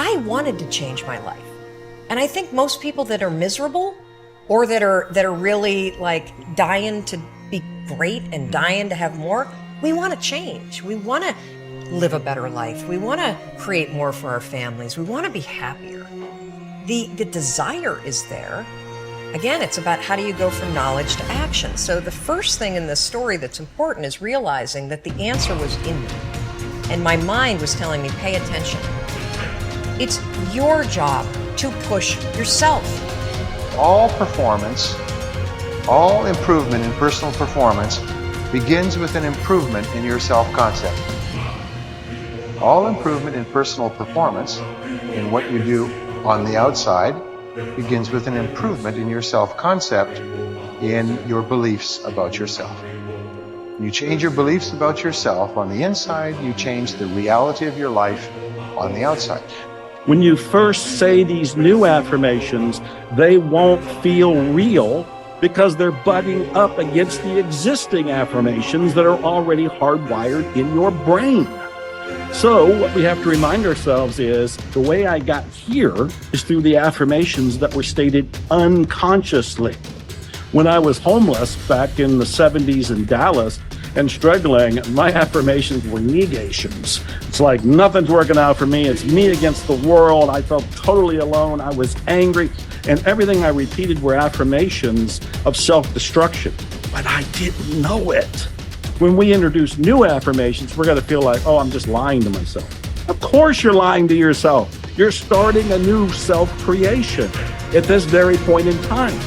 I wanted to change my life. And I think most people that are miserable or that are really like dying to be great and dying to have more, we want to change. We want to live a better life. We want to create more for our families. We want to be happier. The desire is there. Again, it's about how do you go from knowledge to action. So the first thing in this story that's important is realizing that the answer was in me. And my mind was telling me, pay attention. It's your job to push yourself. All performance, all improvement in personal performance begins with an improvement in your self-concept. All improvement in personal performance, in what you do on the outside, begins with an improvement in your self-concept, in your beliefs about yourself. You change your beliefs about yourself on the inside, you change the reality of your life on the outside. When you first say these new affirmations, they won't feel real because they're butting up against the existing affirmations that are already hardwired in your brain. So what we have to remind ourselves is the way I got here is through the affirmations that were stated unconsciously. When I was homeless back in the 70s in Dallas and struggling, my affirmations were negations. It's like nothing's working out for me. It's me against the world. I felt totally alone. I was angry. And everything I repeated were affirmations of self-destruction. But I didn't know it. When we introduce new affirmations, we're going to feel like, oh, I'm just lying to myself. Of course you're lying to yourself. You're starting a new self-creation at this very point in time.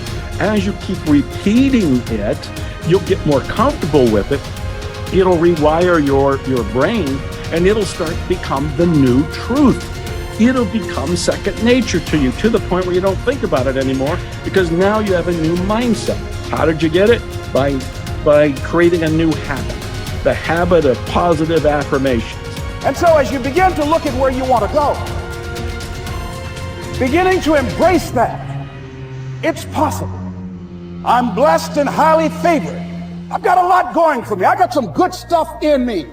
As you keep repeating it, you'll get more comfortable with it. It'll rewire your brain, and it'll start to become the new truth. It'll become second nature to you, to the point where you don't think about it anymore, because now you have a new mindset. How did you get it? By creating a new habit, the habit of positive affirmations. And so as you begin to look at where you want to go, beginning to embrace that, it's possible. I'm blessed and highly favored. I've got a lot going for me. I got some good stuff in me.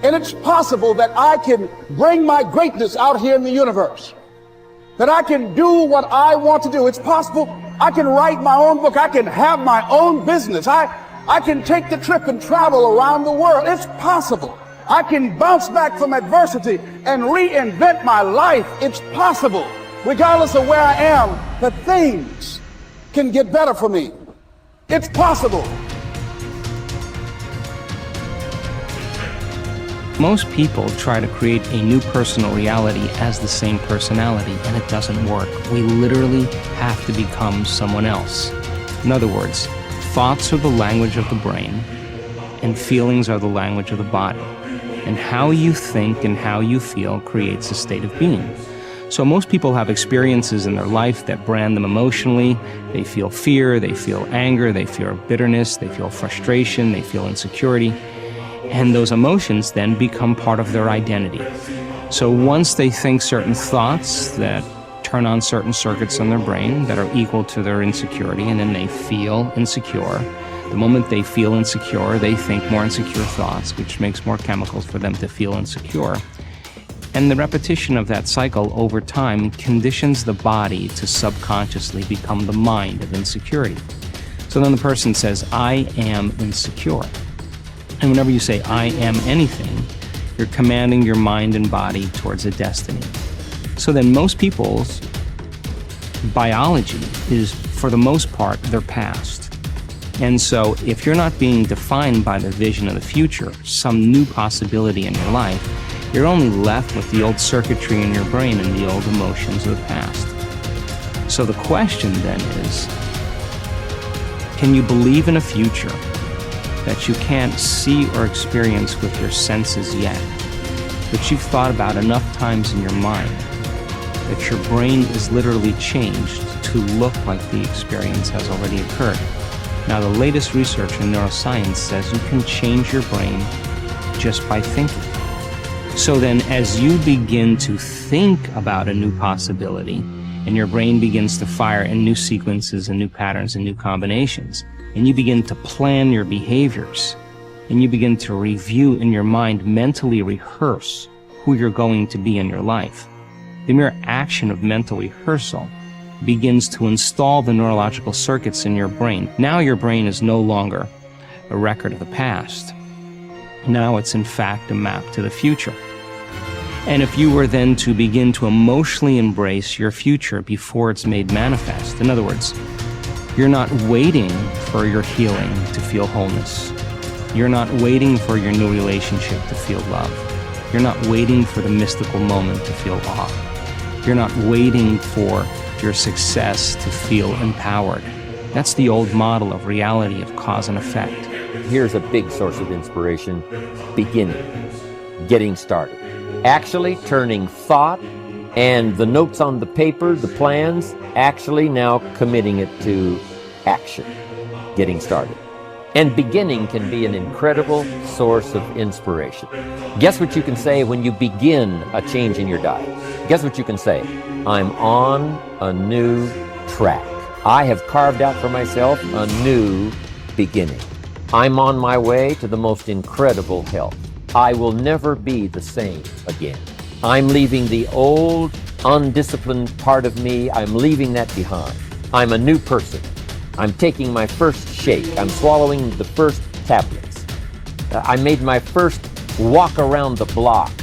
And it's possible that I can bring my greatness out here in the universe. That I can do what I want to do. It's possible I can write my own book. I can have my own business. I can take the trip and travel around the world. It's possible. I can bounce back from adversity and reinvent my life. It's possible. Regardless of where I am, that things can get better for me. It's possible. Most people try to create a new personal reality as the same personality, and it doesn't work. We literally have to become someone else. In other words, thoughts are the language of the brain, and feelings are the language of the body. And how you think and how you feel creates a state of being. So most people have experiences in their life that brand them emotionally. They feel fear, they feel anger, they feel bitterness, they feel frustration, they feel insecurity. And those emotions then become part of their identity. So once they think certain thoughts that turn on certain circuits in their brain that are equal to their insecurity, and then they feel insecure. The moment they feel insecure, they think more insecure thoughts, which makes more chemicals for them to feel insecure. And the repetition of that cycle over time conditions the body to subconsciously become the mind of insecurity. So then the person says, I am insecure. And whenever you say, I am anything, you're commanding your mind and body towards a destiny. So then most people's biology is, for the most part, their past. And so if you're not being defined by the vision of the future, some new possibility in your life, you're only left with the old circuitry in your brain and the old emotions of the past. So the question then is, can you believe in a future that you can't see or experience with your senses yet, but you've thought about enough times in your mind that your brain is literally changed to look like the experience has already occurred? Now, the latest research in neuroscience says you can change your brain just by thinking. So then, as you begin to think about a new possibility, and your brain begins to fire in new sequences and new patterns and new combinations, and you begin to plan your behaviors, and you begin to review in your mind, mentally rehearse who you're going to be in your life, The mere action of mental rehearsal begins to install the neurological circuits in your brain. Now your brain is no longer a record of the past. Now it's in fact a map to the future. And if you were then to begin to emotionally embrace your future before it's made manifest, in other words, you're not waiting for your healing to feel wholeness. You're not waiting for your new relationship to feel love. You're not waiting for the mystical moment to feel awe. You're not waiting for your success to feel empowered. That's the old model of reality of cause and effect. Here's a big source of inspiration: beginning, getting started. Actually turning thought and the notes on the paper, the plans, actually now committing it to action, getting started. And beginning can be an incredible source of inspiration. Guess what you can say when you begin a change in your diet? Guess what you can say? I'm on a new track. I have carved out for myself a new beginning. I'm on my way to the most incredible health. I will never be the same again. I'm leaving the old, undisciplined part of me. I'm leaving that behind. I'm a new person. I'm taking my first shake. I'm swallowing the first tablets. I made my first walk around the block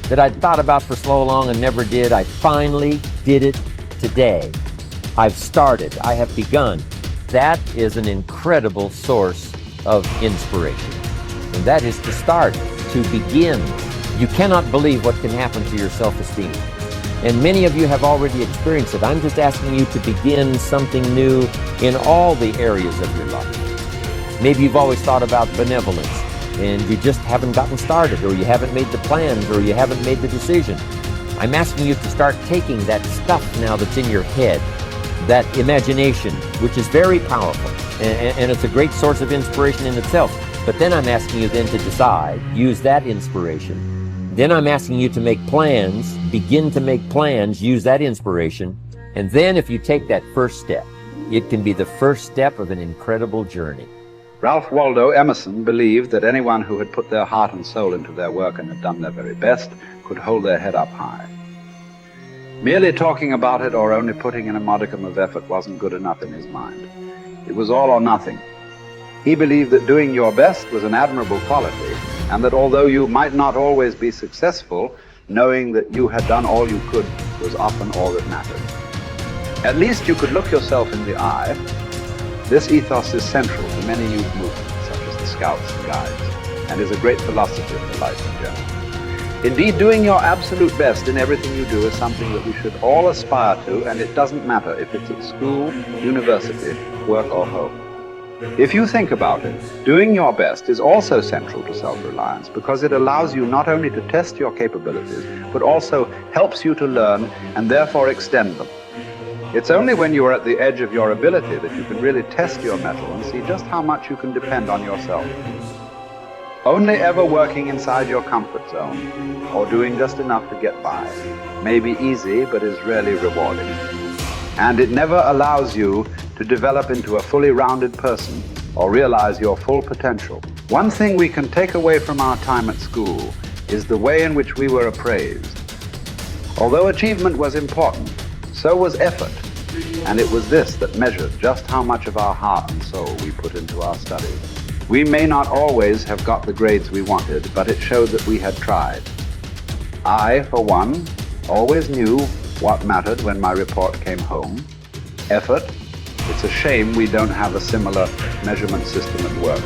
that I'd thought about for so long and never did. I finally did it today. I've started. I have begun. That is an incredible source of inspiration. And that is to start, to begin. You cannot believe what can happen to your self-esteem. And many of you have already experienced it. I'm just asking you to begin something new in all the areas of your life. Maybe you've always thought about benevolence and you just haven't gotten started, or you haven't made the plans, or you haven't made the decision. I'm asking you to start taking that stuff now that's in your head, that imagination, which is very powerful, and it's a great source of inspiration in itself. But then I'm asking you then to decide, use that inspiration. Then I'm asking you to make plans, begin to make plans, use that inspiration. And then if you take that first step, it can be the first step of an incredible journey. Ralph Waldo Emerson believed that anyone who had put their heart and soul into their work and had done their very best could hold their head up high. Merely talking about it or only putting in a modicum of effort wasn't good enough in his mind. It was all or nothing. He believed that doing your best was an admirable quality, and that although you might not always be successful, knowing that you had done all you could was often all that mattered. At least you could look yourself in the eye. This ethos is central to many youth movements, such as the Scouts and Guides, and is a great philosophy of life in general. Indeed, doing your absolute best in everything you do is something that we should all aspire to, and it doesn't matter if it's at school, university, work, or home. If you think about it, doing your best is also central to self-reliance, because it allows you not only to test your capabilities, but also helps you to learn and therefore extend them. It's only when you are at the edge of your ability that you can really test your mettle and see just how much you can depend on yourself. Only ever working inside your comfort zone, or doing just enough to get by, may be easy but is rarely rewarding. And it never allows you to develop into a fully rounded person or realize your full potential. One thing we can take away from our time at school is the way in which we were appraised. Although achievement was important, so was effort, and it was this that measured just how much of our heart and soul we put into our studies. We may not always have got the grades we wanted, but it showed that we had tried. I, for one, always knew what mattered when my report came home. Effort. It's a shame we don't have a similar measurement system at work,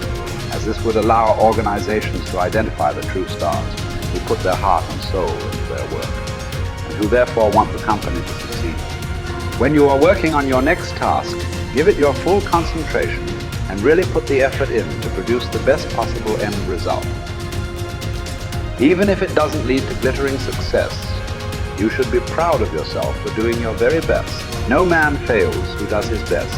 as this would allow organizations to identify the true stars who put their heart and soul into their work, and who therefore want the company to succeed. When you are working on your next task, give it your full concentration and really put the effort in to produce the best possible end result. Even if it doesn't lead to glittering success, you should be proud of yourself for doing your very best. No man fails who does his best.